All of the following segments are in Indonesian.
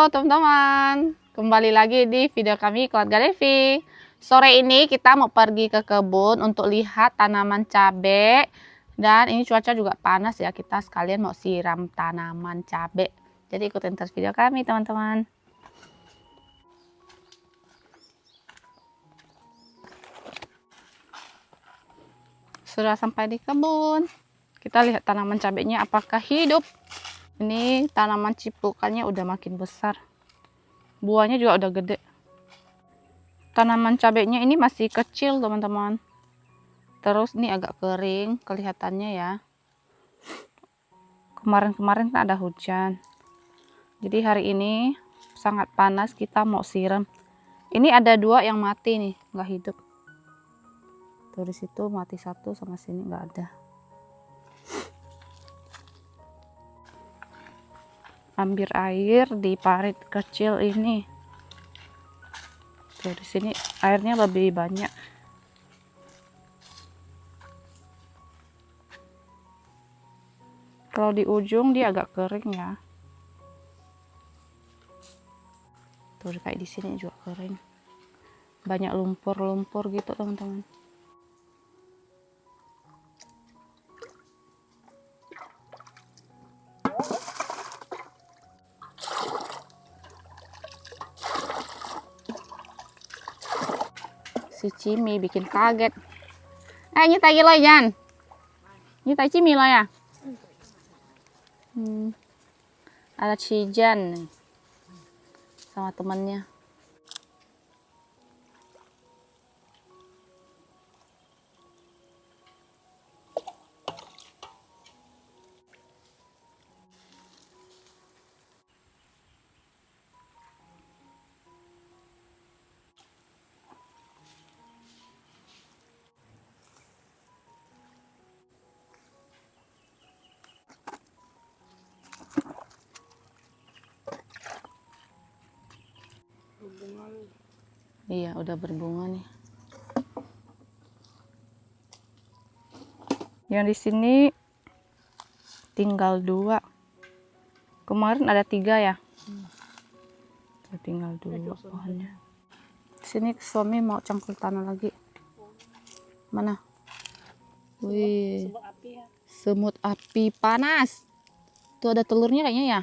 Halo teman-teman, kembali lagi di video kami Keluarga Devi. Sore ini kita mau pergi ke kebun untuk lihat tanaman cabai. Dan ini cuaca juga panas ya, kita sekalian mau siram tanaman cabai. Jadi ikutin terus video kami teman-teman. Sudah sampai di kebun. Kita lihat tanaman cabainya apakah hidup. Ini tanaman cipukannya udah makin besar. Buahnya juga udah gede. Tanaman cabainya ini masih kecil teman-teman. Terus ini agak kering kelihatannya ya. Kemarin-kemarin kan ada hujan. Jadi hari ini sangat panas, kita mau siram. Ini ada dua yang mati nih, nggak hidup. Tuh di situ mati satu, sama sini nggak ada. Ambil air di parit kecil ini. Tuh di sini airnya lebih banyak. Kalau di ujung dia agak kering ya. Tuh kayak di sini juga kering. Banyak lumpur-lumpur gitu teman-teman. Si Cimi bikin kaget. Ini tadi lo Jan. Ini tadi Cimi lo ya. Ada Cijan nih sama temannya. Iya, udah berbunga nih. Yang di sini tinggal 2. Kemarin ada 3 ya. Tinggal 2 pohonnya. Sini suami mau cangkul tanah lagi. Mana? Wih. Semut api panas. Tuh ada telurnya kayaknya ya.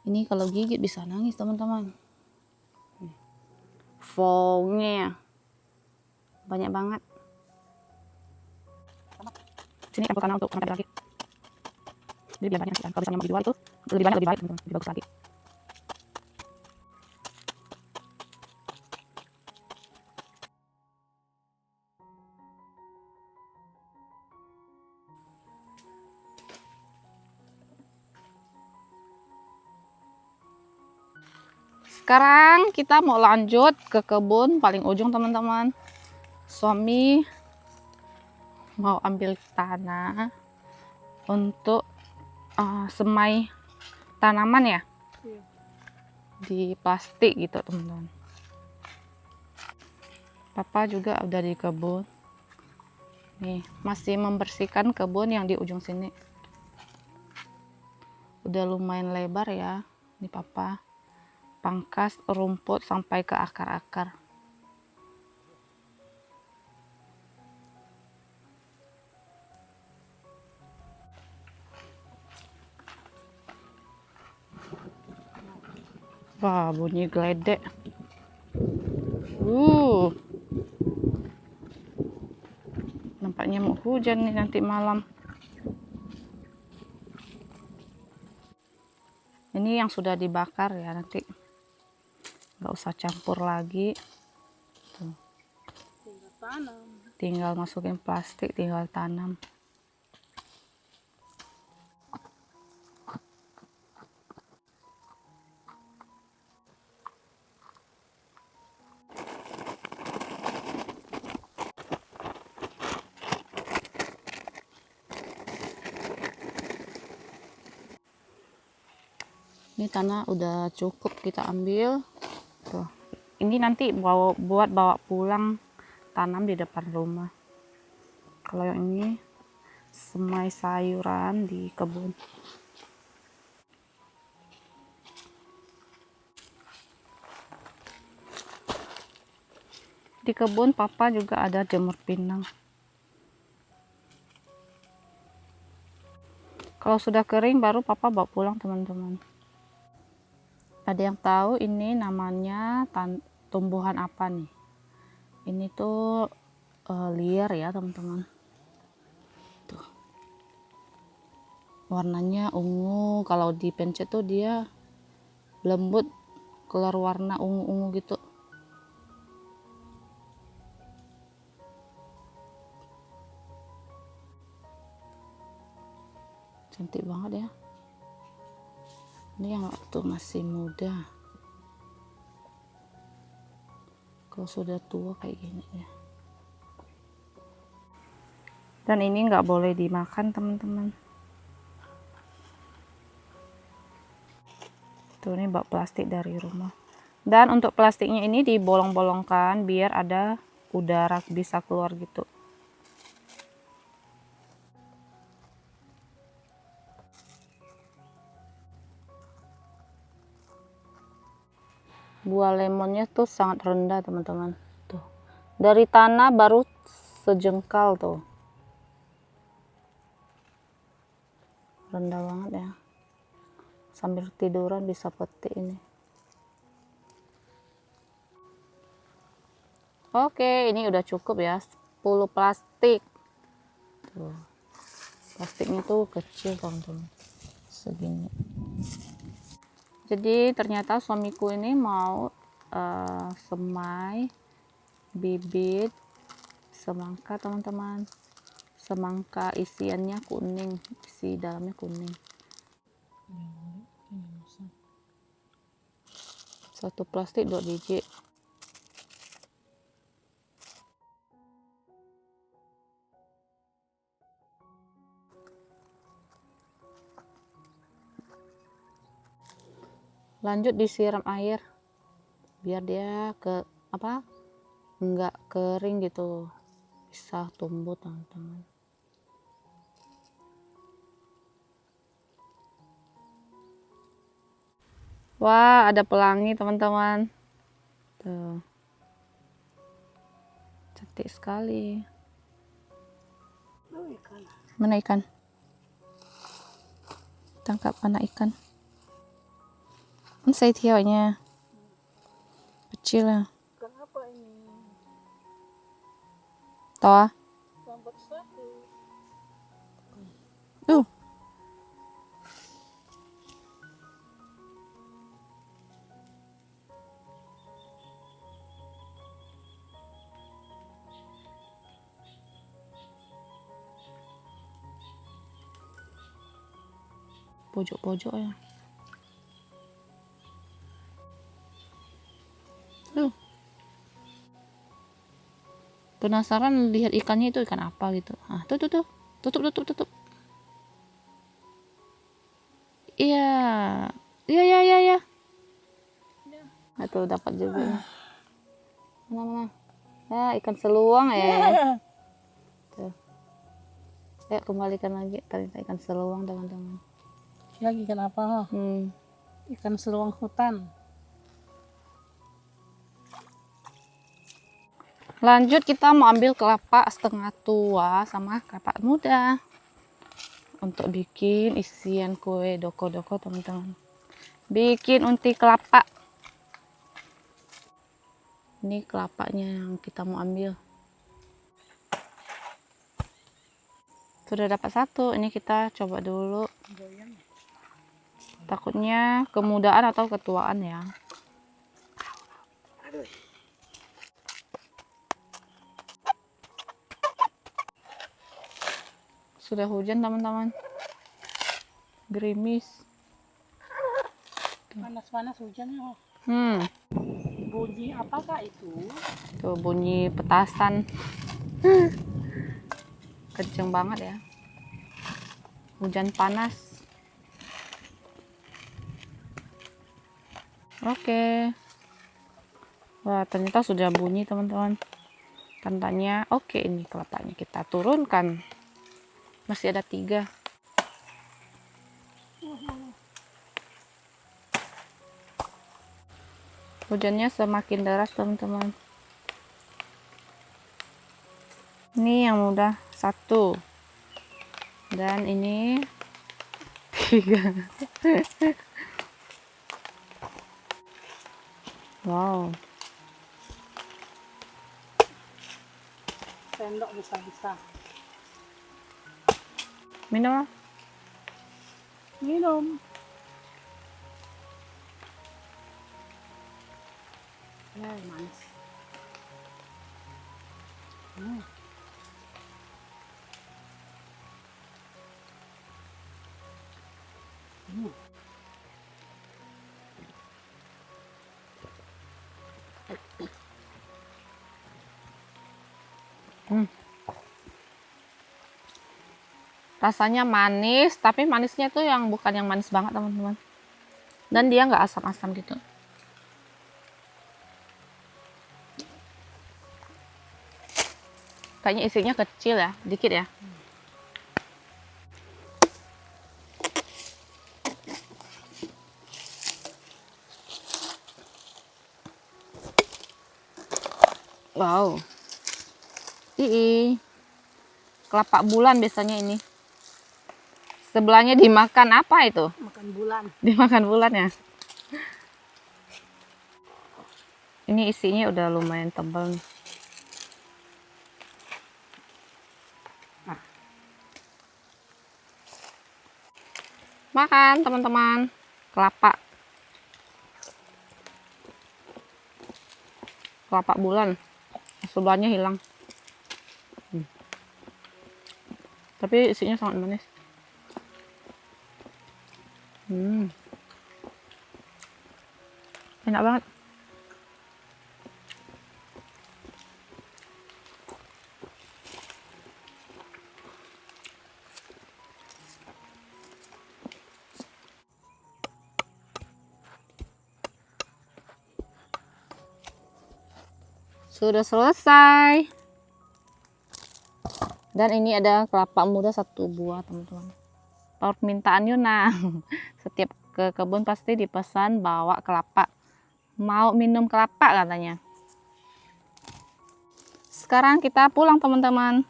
Ini kalau gigit bisa nangis teman-teman. Fognya banyak banget. Sini campur tanah untuk menambah lagi. Jadi biar banyak. Kalau misalnya mau dijual itu lebih banyak lebih baik, lebih bagus lagi. Sekarang kita mau lanjut ke kebun paling ujung teman-teman. Suami mau ambil tanah untuk semai tanaman ya. Di plastik gitu teman-teman. Papa juga udah di kebun. Nih masih membersihkan kebun yang di ujung sini. Udah lumayan lebar ya. Ini Papa pangkas rumput sampai ke akar-akar. Wah, bunyi geledek. Nampaknya mau hujan nih nanti malam. Ini yang sudah dibakar ya, nanti nggak usah campur lagi. Tuh. Tinggal masukin plastik, tinggal tanam. Ini tanah udah cukup kita ambil. Tuh. Ini nanti buat bawa pulang, tanam di depan rumah. Kalau yang ini semai sayuran di kebun. Di kebun papa juga ada jamur pinang. Kalau sudah kering baru papa bawa pulang teman-teman. Ada yang tahu ini namanya tumbuhan apa nih? Ini tuh liar ya teman-teman. Tuh. Warnanya ungu, kalau dipencet tuh dia lembut, keluar warna ungu-ungu gitu. Cantik banget ya. Ini yang waktu masih muda. Kalau sudah tua kayak gini ya. Dan ini nggak boleh dimakan teman-teman. Tuh, ini bak plastik dari rumah. Dan untuk plastiknya ini dibolong-bolongkan biar ada udara bisa keluar gitu. Buah lemonnya tuh sangat rendah teman-teman. Tuh, dari tanah baru sejengkal tuh. Rendah banget ya. Sambil tiduran bisa petik ini. Oke, ini udah cukup ya. 10 plastik. Tuh. Plastiknya tuh kecil teman-teman. Segini. Jadi ternyata suamiku ini mau semai bibit semangka teman-teman. Semangka isiannya kuning, isi dalamnya kuning. Satu plastik 2 biji. Lanjut disiram air biar dia nggak kering gitu, bisa tumbuh teman-teman. Wah, ada pelangi teman-teman. Tuh. Cantik sekali. Mana ikan? Tangkap anak ikan. Ini saya tiawanya. Kecil ya. Kenapa ini? Tahu ah? Lambat sekali. Pojok-pojok ya. Penasaran lihat ikannya itu ikan apa gitu. Ah, tuh. Tutup. Iya. Iya. Atau dapat juga. Mana? Ya, ikan seluang ya. Tuh. Ayo kembalikan lagi. Ternyata ikan seluang teman-teman. Lagi ikan apa? Ikan seluang hutan. Lanjut kita mau ambil kelapa setengah tua sama kelapa muda untuk bikin isian kue doko-doko teman-teman. Bikin unti kelapa. Ini kelapanya yang kita mau ambil. Sudah dapat satu, ini kita coba dulu. Takutnya kemudaan atau ketuaan ya. Sudah hujan teman-teman. Gerimis. Panas-panas hujannya. Bunyi apakah itu? Tuh bunyi petasan. Kenceng banget ya. Hujan panas. Oke. Wah, ternyata sudah bunyi teman-teman. Tandanya oke, ini kelapanya kita turunkan. Masih ada 3. Hujannya semakin deras teman-teman. Ini yang muda 1. Dan ini 3. Wow. Sendok bisa-bisa. Minum lah. Minum. Manis. Rasanya manis, tapi manisnya tuh yang bukan yang manis banget teman-teman. Dan dia nggak asam-asam gitu. Kayaknya isinya kecil ya, dikit ya. Wow. Kelapa bulan biasanya ini. Sebelahnya dimakan apa itu? Makan bulan. Dimakan bulan ya. Ini isinya udah lumayan tebal nih. Makan teman-teman. Kelapa bulan. Sebelahnya hilang. Tapi isinya sangat manis. Enak banget. Sudah selesai. Dan ini ada kelapa muda 1 buah teman-teman. Permintaan Yuna. Setiap ke kebun pasti dipesan bawa kelapa. Mau minum kelapa katanya. Sekarang kita pulang teman-teman.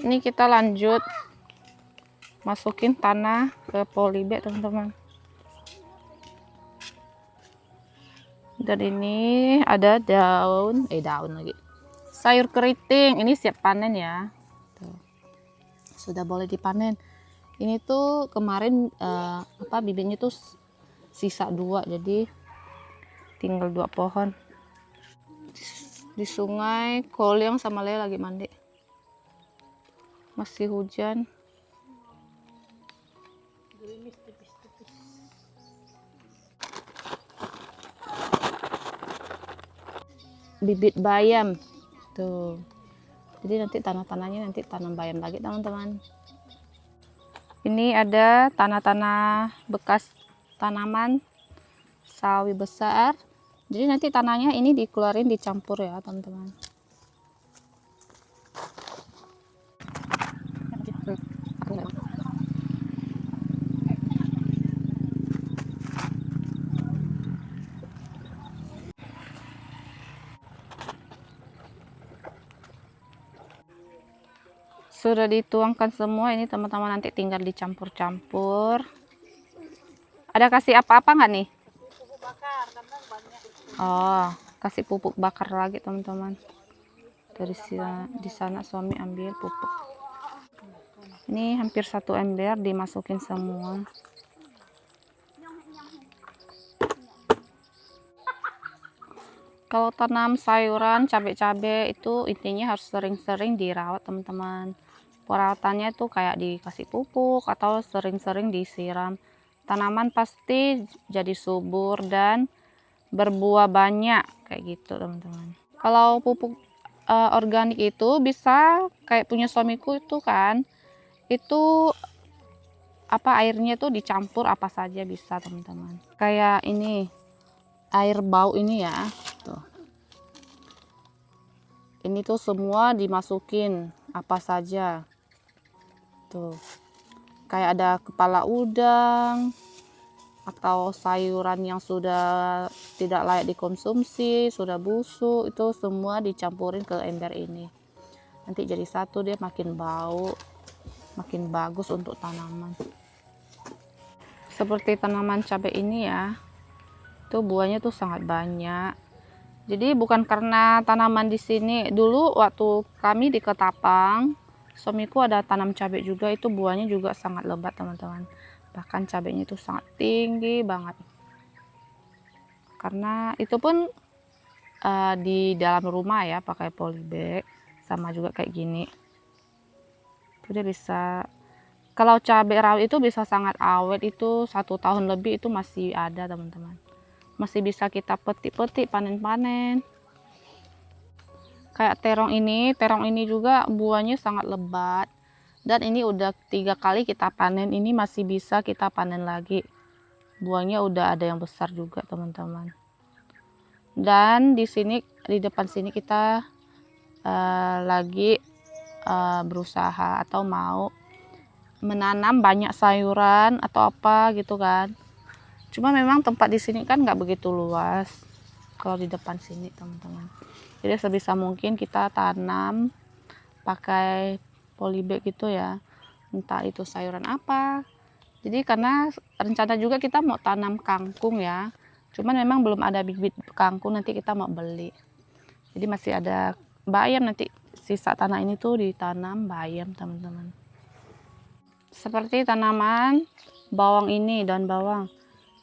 Ini kita lanjut masukin tanah ke polybag teman-teman. Dan ini ada daun lagi. Sayur keriting, ini siap panen ya. Tuh. Sudah boleh dipanen. Ini tuh kemarin bibitnya tuh sisa 2, jadi tinggal 2 pohon. Di sungai Kolyong sama Lea lagi mandi. Masih hujan. Bibit bayam tuh, jadi nanti tanah-tanahnya nanti tanam bayam lagi teman-teman. Ini ada tanah-tanah bekas tanaman sawi besar, jadi nanti tanahnya ini dikeluarin dicampur ya teman-teman. Sudah dituangkan semua ini teman-teman, nanti tinggal dicampur-campur. Ada kasih apa-apa nggak nih? Pupuk bakar karena banyak. Oh, kasih pupuk bakar lagi teman-teman. Dari di sana suami ambil pupuk. Ini hampir 1 ember dimasukin semua. Kalau tanam sayuran, cabai-cabai itu intinya harus sering-sering dirawat teman-teman. Perawatannya tuh kayak dikasih pupuk atau sering-sering disiram. Tanaman pasti jadi subur dan berbuah banyak kayak gitu teman-teman. Kalau pupuk organik itu bisa kayak punya suamiku itu kan, itu airnya tuh dicampur apa saja bisa teman-teman. Kayak ini air bau ini ya, tuh. Ini tuh semua dimasukin apa saja. Tuh. Kayak ada kepala udang, atau sayuran yang sudah tidak layak dikonsumsi, sudah busuk, itu semua dicampurin ke ember ini. Nanti jadi satu, dia makin bau, makin bagus untuk tanaman. Seperti tanaman cabai ini ya, itu buahnya tuh sangat banyak. Jadi bukan karena tanaman di sini, dulu waktu kami di Ketapang, suamiku ada tanam cabai juga, itu buahnya juga sangat lebat teman-teman. Bahkan cabainya itu sangat tinggi banget. Karena itu pun di dalam rumah ya, pakai polybag, sama juga kayak gini. Itu dia bisa, kalau cabai rawit itu bisa sangat awet, itu 1 tahun lebih itu masih ada teman-teman. Masih bisa kita petik-petik, panen-panen. Kayak terong ini juga buahnya sangat lebat. Dan ini udah 3 kali kita panen, ini masih bisa kita panen lagi. Buahnya udah ada yang besar juga teman-teman. Dan di sini, di depan sini kita lagi berusaha atau mau menanam banyak sayuran atau apa gitu kan. Cuma memang tempat di sini kan nggak begitu luas kalau di depan sini teman-teman. Jadi sebisa mungkin kita tanam pakai polybag gitu ya, entah itu sayuran apa. Jadi karena rencana juga kita mau tanam kangkung ya, cuman memang belum ada bibit kangkung, nanti kita mau beli. Jadi masih ada bayam, nanti sisa tanah ini tuh ditanam bayam teman-teman. Seperti tanaman bawang ini, daun bawang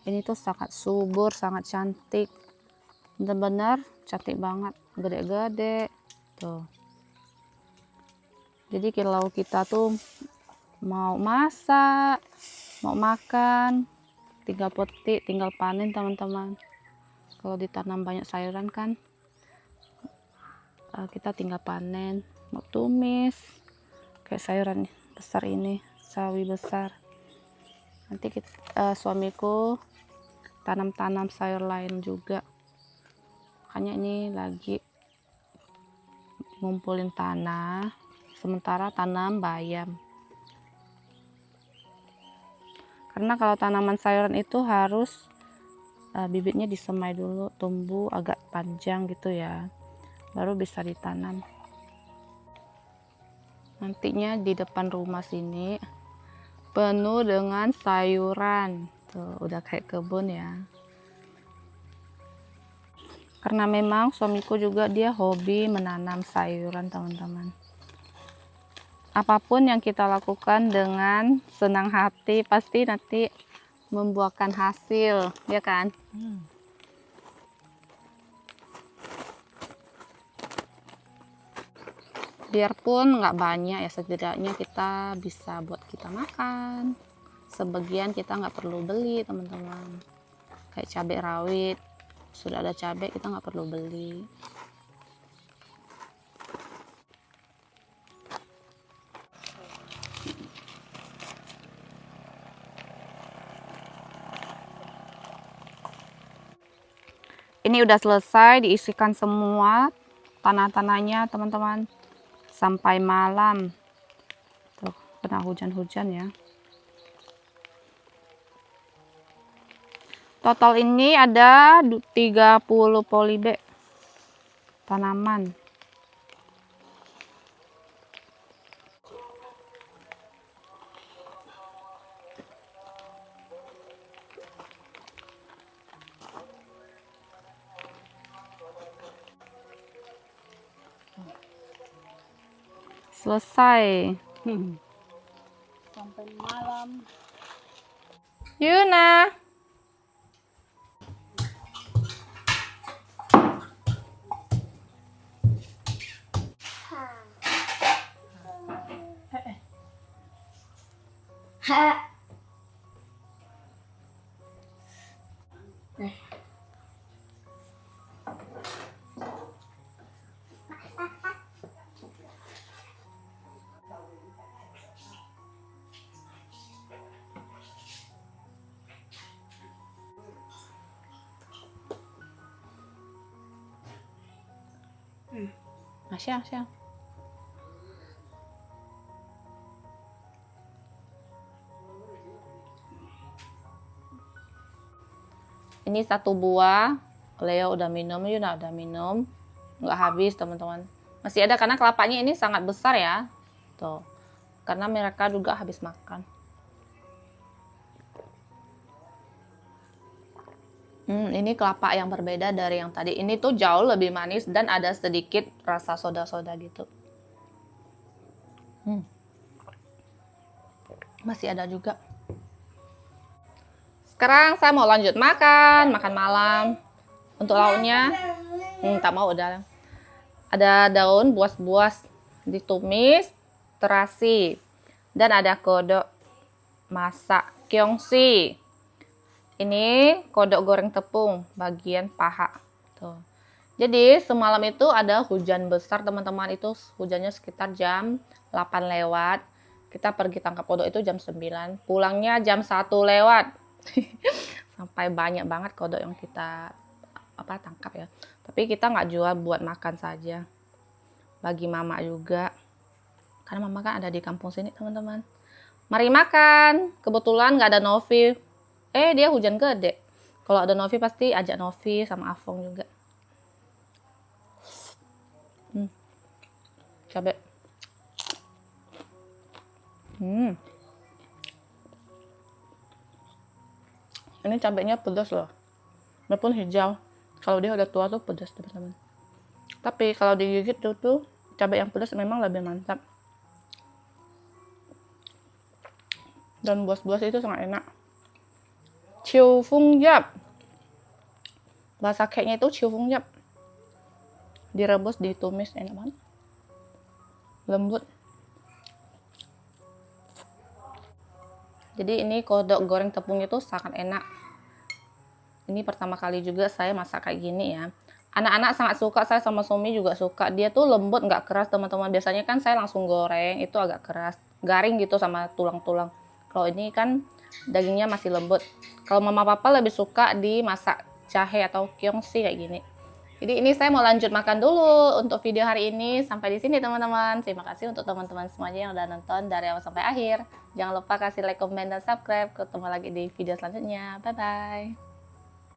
ini tuh sangat subur, sangat cantik, benar-benar cantik banget, gede-gede tuh. Jadi kalau kita tuh mau masak, mau makan, tinggal petik, tinggal panen teman-teman. Kalau ditanam banyak sayuran kan kita tinggal panen, mau tumis kayak sayuran besar ini, sawi besar. Nanti suamiku tanam-tanam sayur lain juga, makanya ini lagi ngumpulin tanah, sementara tanam bayam. Karena kalau tanaman sayuran itu harus bibitnya disemai dulu, tumbuh agak panjang gitu ya, baru bisa ditanam. Nantinya di depan rumah sini penuh dengan sayuran, tuh udah kayak kebun ya. Karena memang suamiku juga dia hobi menanam sayuran teman-teman. Apapun yang kita lakukan dengan senang hati pasti nanti membuahkan hasil, ya kan? Biarpun nggak banyak ya, setidaknya kita bisa buat kita makan. Sebagian kita nggak perlu beli teman-teman. Kayak cabai rawit, sudah ada cabai kita nggak perlu beli. Ini udah selesai diisikan semua tanah-tanahnya teman-teman, sampai malam. Tuh, kena hujan-hujan ya. Total ini ada 30 polybag tanaman. Selesai. Sampai malam. Yuna. Siang, siang. Ini 1 buah. Leo udah minum, Yuna udah minum. Nggak habis teman-teman. Masih ada karena kelapanya ini sangat besar ya. Tuh. Karena mereka juga habis makan. Ini kelapa yang berbeda dari yang tadi. Ini tuh jauh lebih manis dan ada sedikit rasa soda-soda gitu. Masih ada juga. Sekarang saya mau lanjut makan malam. Untuk lauknya, tak mau udah. Ada daun buas-buas ditumis, terasi, dan ada kodok masak kiongsi. Ini kodok goreng tepung bagian paha. Tuh. Jadi semalam itu ada hujan besar teman-teman, itu hujannya sekitar jam 8 lewat. Kita pergi tangkap kodok itu jam 9, pulangnya jam 1 lewat. Sampai banyak banget kodok yang kita tangkap ya. Tapi kita nggak jual, buat makan saja. Bagi mama juga. Karena mama kan ada di kampung sini teman-teman. Mari makan. Kebetulan nggak ada Novi. Dia hujan gede. Kalau ada Novi pasti ajak Novi sama Afong juga. Cabai. Ini cabainya pedas loh. Walaupun hijau. Kalau dia udah tua tuh pedas teman-teman. Tapi kalau digigit tuh cabai yang pedas memang lebih mantap. Dan buas-buas itu sangat enak. Chiu fung yap. Bahasa keknya itu chiu fung yap. Direbus, ditumis, enak banget. Lembut. Jadi ini kodok goreng tepung itu sangat enak. Ini pertama kali juga saya masak kayak gini ya. Anak-anak sangat suka, saya sama suami juga suka. Dia tuh lembut, nggak keras teman-teman. Biasanya kan saya langsung goreng, itu agak keras. Garing gitu sama tulang-tulang. Kalau ini kan dagingnya masih lembut. Kalau mama papa lebih suka dimasak jahe atau kiongsi kayak gini. Jadi ini saya mau lanjut makan dulu untuk video hari ini. Sampai di sini teman-teman. Terima kasih untuk teman-teman semuanya yang udah nonton dari awal sampai akhir. Jangan lupa kasih like, komen, dan subscribe. Ketemu lagi di video selanjutnya. Bye-bye.